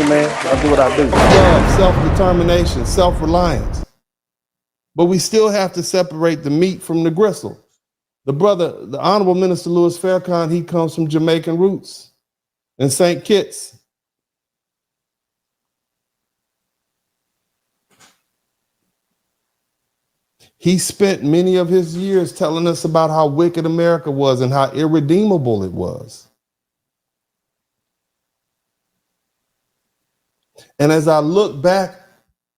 man. I do what I do. Love, self-determination, self-reliance. But we still have to separate the meat from the gristle. The brother, the Honorable Minister Louis Farrakhan, he comes from Jamaican roots in St. Kitts. He spent many of his years telling us about how wicked America was and how irredeemable it was. And as I look back,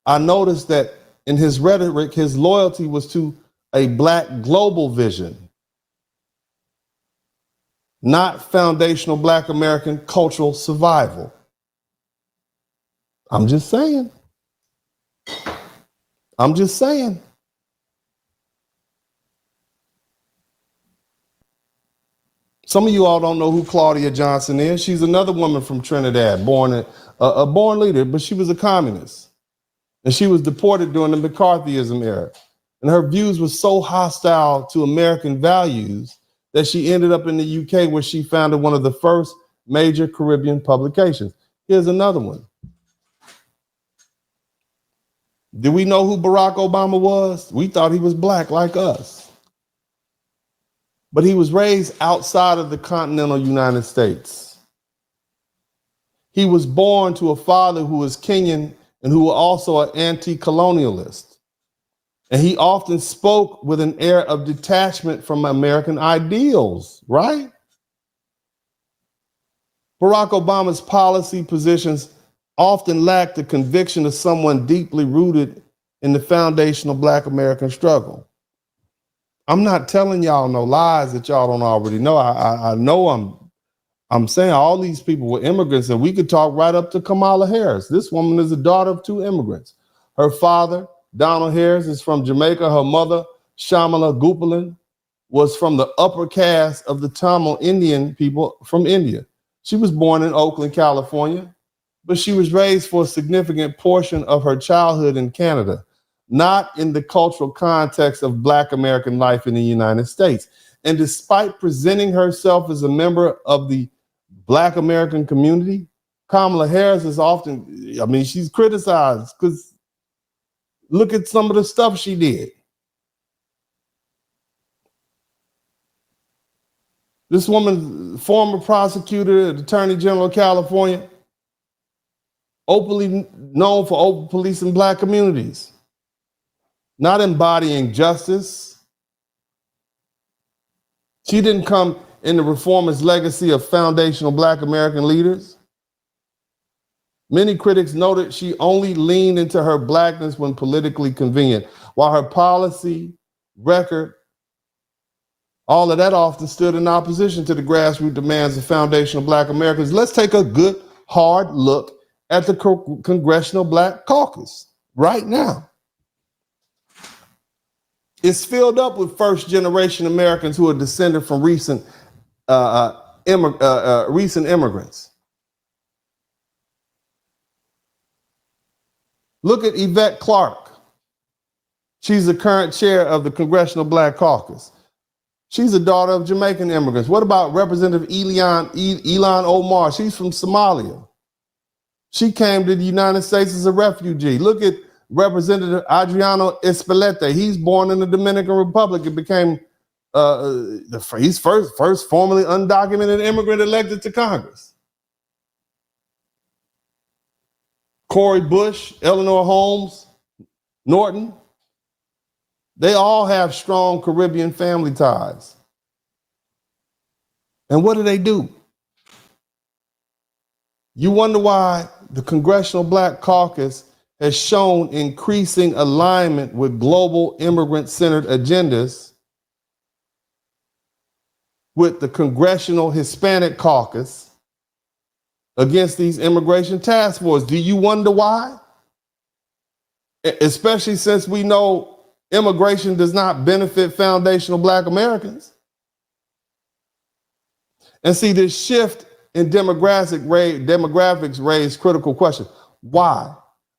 I noticed that in his rhetoric, his loyalty was to a Black global vision, not foundational Black American cultural survival. I'm just saying. I'm just saying. Some of you all don't know who Claudia Johnson is. She's another woman from Trinidad, born a born leader, but she was a communist. And she was deported during the McCarthyism era. And her views were so hostile to American values that she ended up in the UK, where she founded one of the first major Caribbean publications. Here's another one. Do we know who Barack Obama was? We thought he was Black like us. But he was raised outside of the continental United States. He was born to a father who was Kenyan and who was also an anti-colonialist. And he often spoke with an air of detachment from American ideals, right? Barack Obama's policy positions often lacked the conviction of someone deeply rooted in the foundational Black American struggle. I'm not telling y'all no lies that y'all don't already know. I know I'm saying all these people were immigrants, and we could talk right up to Kamala Harris. This woman is the daughter of 2 immigrants. Her father, Donald Harris, is from Jamaica. Her mother, Shamala Gopalan, was from the upper caste of the Tamil Indian people from India. She was born in Oakland, California, but she was raised for a significant portion of her childhood in Canada, not in the cultural context of Black American life in the United States. And despite presenting herself as a member of the Black American community, Kamala Harris is often, she's criticized because look at some of the stuff she did. This woman, former prosecutor, Attorney General of California, openly known for open policing Black communities, not embodying justice. She didn't come in the reformist legacy of foundational Black American leaders. Many critics noted she only leaned into her Blackness when politically convenient, while her policy record, all of that often stood in opposition to the grassroots demands of foundational Black Americans. Let's take a good, hard look at the Congressional Black Caucus right now. It's filled up with first-generation Americans who are descended from recent immigrants. Look at Yvette Clarke. She's the current chair of the Congressional Black Caucus. She's a daughter of Jamaican immigrants. What about Representative Ilan Omar? She's from Somalia. She came to the United States as a refugee. Look at Representative Adriano Espeleta. He's born in the Dominican Republic and became he's first formally undocumented immigrant elected to Congress. Cori Bush, Eleanor Holmes, Norton, they all have strong Caribbean family ties. And what do? You wonder why the Congressional Black Caucus has shown increasing alignment with global immigrant-centered agendas with the Congressional Hispanic Caucus against these immigration task forces. Do you wonder why? Especially since we know immigration does not benefit foundational Black Americans. And see, this shift in demographics raise critical questions. Why?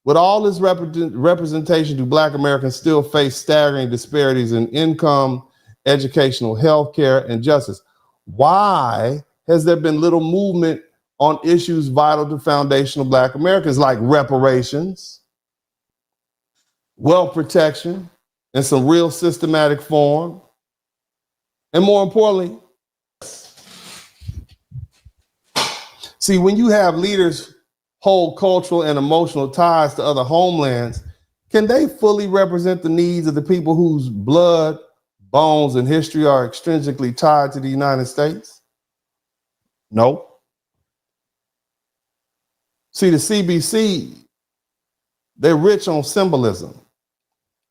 With all this representation, do Black Americans still face staggering disparities in income, educational, health care, and justice? Why has there been little movement on issues vital to foundational Black Americans like reparations, wealth protection in some real systematic form, and more importantly, see, when you have leaders hold cultural and emotional ties to other homelands, can they fully represent the needs of the people whose blood, bones, and history are extrinsically tied to the United States? No. See, the CBC, they're rich on symbolism,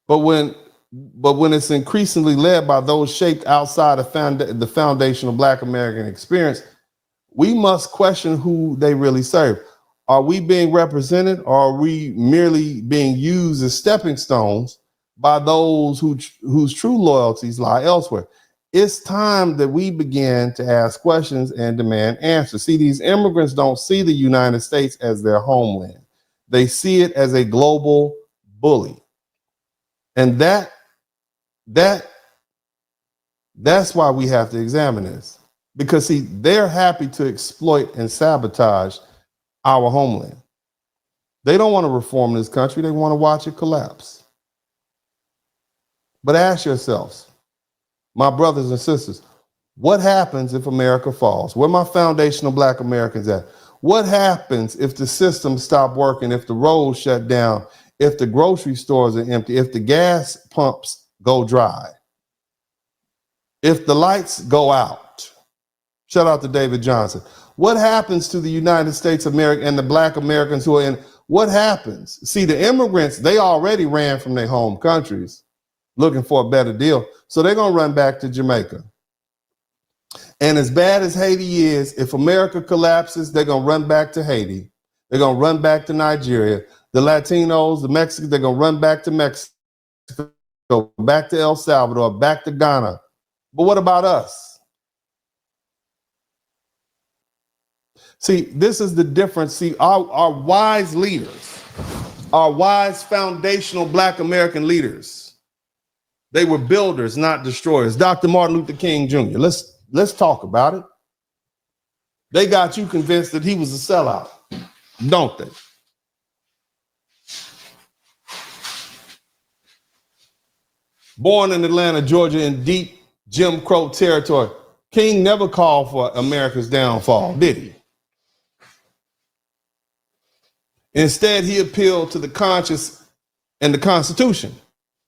but when it's increasingly led by those shaped outside of the foundational Black American experience, we must question who they really serve. Are we being represented, or are we merely being used as stepping stones by those whose true loyalties lie elsewhere? It's time that we begin to ask questions and demand answers. See, these immigrants don't see the United States as their homeland. They see it as a global bully. And that's why we have to examine this. Because, see, they're happy to exploit and sabotage our homeland. They don't want to reform this country. They want to watch it collapse. But ask yourselves, my brothers and sisters, what happens if America falls? Where my foundational Black Americans at? What happens if the systems stop working, if the roads shut down, if the grocery stores are empty, if the gas pumps go dry, if the lights go out? Shout out to David Johnson. What happens to the United States of America and the Black Americans who are in? What happens? See, the immigrants, they already ran from their home countries looking for a better deal. So they're going to run back to Jamaica. And as bad as Haiti is, if America collapses, they're going to run back to Haiti. They're going to run back to Nigeria. The Latinos, the Mexicans, they're going to run back to Mexico, back to El Salvador, back to Ghana. But what about us? See, this is the difference. See, our wise leaders, our wise foundational Black American leaders, they were builders, not destroyers. Dr. Martin Luther King Jr., let's talk about it. They got you convinced that he was a sellout, don't they? Born in Atlanta, Georgia, in deep Jim Crow territory, King never called for America's downfall, did he? Instead, he appealed to the conscience and the Constitution.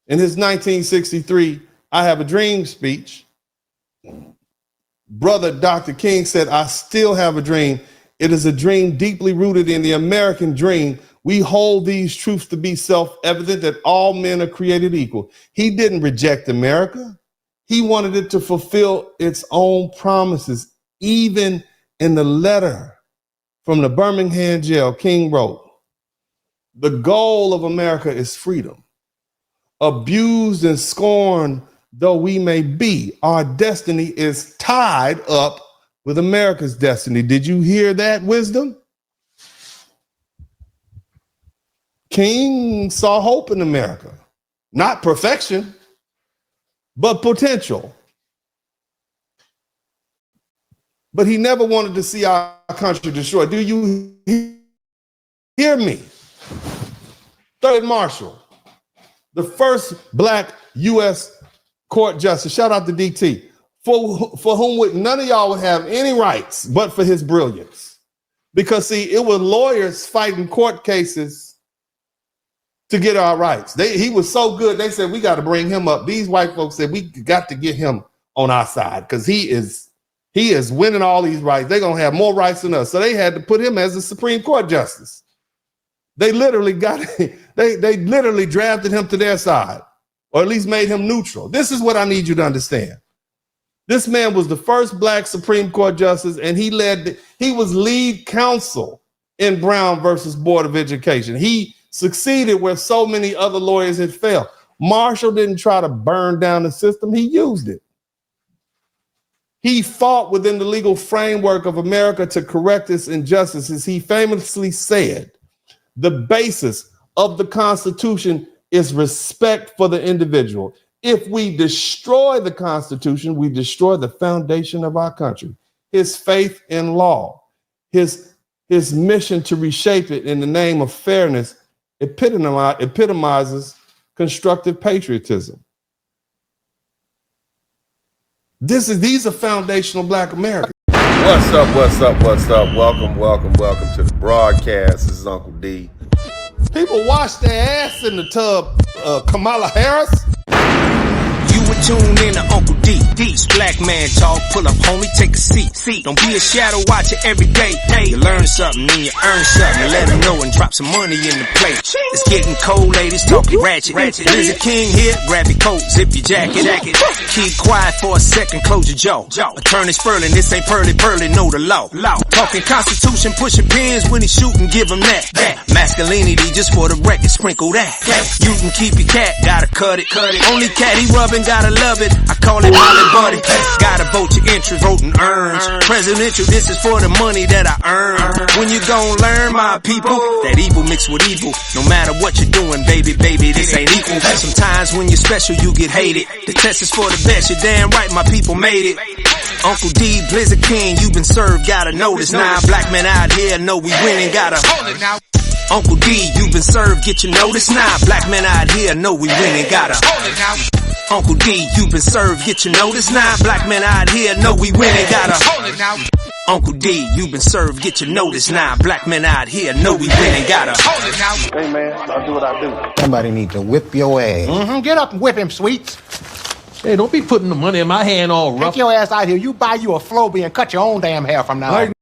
In his 1963 I Have a Dream speech, Brother Dr. King said, "I still have a dream. It is a dream deeply rooted in the American dream. We hold these truths to be self-evident that all men are created equal." He didn't reject America. He wanted it to fulfill its own promises. Even in the letter from the Birmingham jail, King wrote, "The goal of America is freedom. Abused and scorned though we may be, our destiny is tied up with America's destiny." Did you hear that, wisdom? King saw hope in America, not perfection, but potential. But he never wanted to see our country destroyed. Do you hear me? Third Marshal, the first Black U.S. court justice, shout out to DT, for whom none of y'all would have any rights but for his brilliance. Because, see, it was lawyers fighting court cases to get our rights. He was so good, they said, we got to bring him up. These white folks said, we got to get him on our side because he is winning all these rights. They're going to have more rights than us. So they had to put him as a Supreme Court justice. They literally they literally drafted him to their side, or at least made him neutral. This is what I need you to understand. This man was the first Black Supreme Court justice, and he was lead counsel in Brown versus Board of Education. He succeeded where so many other lawyers had failed. Marshall didn't try to burn down the system. He used it. He fought within the legal framework of America to correct its injustices. He famously said, "The basis of the Constitution is respect for the individual. If we destroy the Constitution, we destroy the foundation of our country." His faith in law, his his mission to reshape it in the name of fairness epitomizes constructive patriotism. These are foundational Black Americans. What's up, what's up, what's up? Welcome to the broadcast. This is Uncle D. People wash their ass in the tub, Kamala Harris. You were tuned in to Uncle D. This Black man talk. Pull up, homie, take a seat. Don't be a shadow watcher every day. You learn something, then you earn something. Let them know and drop some money in the plate. It's getting cold, ladies, talking ratchet. There's a king here, grab your coat, zip your jacket. Keep quiet for a second, close your jaw. Attorney Spurling, this ain't pearly, know the law. Talking Constitution, pushing pins when he shooting, give him that. Masculinity, just for the record, sprinkle that. You can keep your cat, gotta cut it. Only cat he rubbing, gotta love it. I call it Molly Buddy. Gotta vote your interest, voting earns. Presidential, this is for the money that I earn. When you gon' learn, my people, that evil mixed with evil. No matter what you're doing, baby, this ain't equal. Sometimes when you're special, you get hated. The test is for the best, you're damn right, my people made it. Uncle D, Blizzard King, you been served, gotta notice. Now black men out here know we winning, gotta hold it now. Uncle D, you been served, get your notice. Now black men out here know we winning, gotta hold it now. Uncle D, you been served, get your notice. Now black men out here know we winning, gotta hold it now. Uncle D, you been served, get your notice. Now black men out here know we winning, gotta hold it now. Hey man, I'll do what I do. Somebody need to whip your ass. Get up and whip him, Sweets. Hey, don't be putting the money in my hand all rough. Take your ass out here. You buy you a Flowbee and cut your own damn hair from now on.